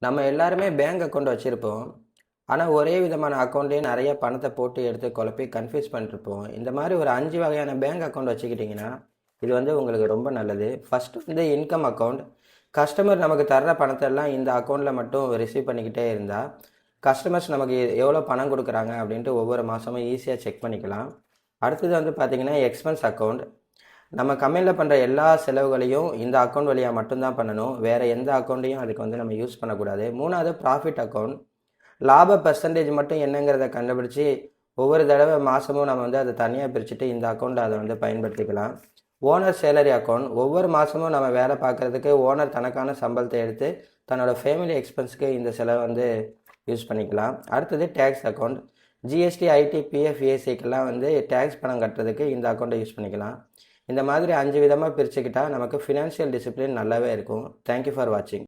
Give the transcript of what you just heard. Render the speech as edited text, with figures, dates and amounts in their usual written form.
நம்ம எல்லாருமே bank account வச்சுருப்போம். ஆனால் ஒரே விதமான அக்கௌண்ட்லேயே நிறைய பணத்தை போட்டு எடுத்து குழப்பி கன்ஃபியூஸ் பண்ணிருப்போம். இந்த மாதிரி ஒரு 5 வகையான பேங்க் அக்கௌண்ட் வச்சுக்கிட்டிங்கன்னா இது வந்து உங்களுக்கு ரொம்ப நல்லது. ஃபஸ்ட்டு வந்து இன்கம் அக்கௌண்ட். கஸ்டமர் நமக்கு தர்ற பணத்தை எல்லாம் இந்த அக்கௌண்ட்டில் மட்டும் ரிசீவ் பண்ணிக்கிட்டே இருந்தால் கஸ்டமர்ஸ் நமக்கு எவ்வளோ பணம் கொடுக்குறாங்க அப்படின்ட்டு ஒவ்வொரு மாதமும் ஈஸியாக செக் பண்ணிக்கலாம். அடுத்தது வந்து பார்த்திங்கன்னா எக்ஸ்பென்ஸ் அக்கௌண்ட். நம்ம கம்பெனியில் பண்ணுற எல்லா செலவுகளையும் இந்த அக்கௌண்ட் வழியாக மட்டும்தான் பண்ணணும். வேறு எந்த அக்கௌண்ட்டையும் அதுக்கு வந்து நம்ம யூஸ் பண்ணக்கூடாது. 3வது ப்ராஃபிட் அக்கௌண்ட். லாப பெர்சன்டேஜ் மட்டும் என்னங்கிறத கண்டுபிடிச்சி ஒவ்வொரு தடவை மாதமும் நம்ம வந்து அதை தனியாக பிரிச்சுட்டு இந்த அக்கௌண்ட்டை அதை வந்து பயன்படுத்திக்கலாம். Owner salary account. ஒவ்வொரு மாதமும் நம்ம வேலை பார்க்குறதுக்கு ஓனர் தனக்கான சம்பளத்தை எடுத்து தன்னோட ஃபேமிலி எக்ஸ்பென்ஸுக்கு இந்த செலவை வந்து யூஸ் பண்ணிக்கலாம். அடுத்தது tax account. GST, IT, PF, ஏசிக்கெல்லாம் வந்து டேக்ஸ் பணம் கட்டுறதுக்கு இந்த அக்கௌண்ட்டை யூஸ் பண்ணிக்கலாம். இந்த மாதிரி 5 விதமாக பிரிச்சுக்கிட்டால் நமக்கு ஃபினான்ஷியல் டிசிப்ளின் நல்லாவே இருக்கும். தேங்க்யூ ஃபார் வாட்சிங்.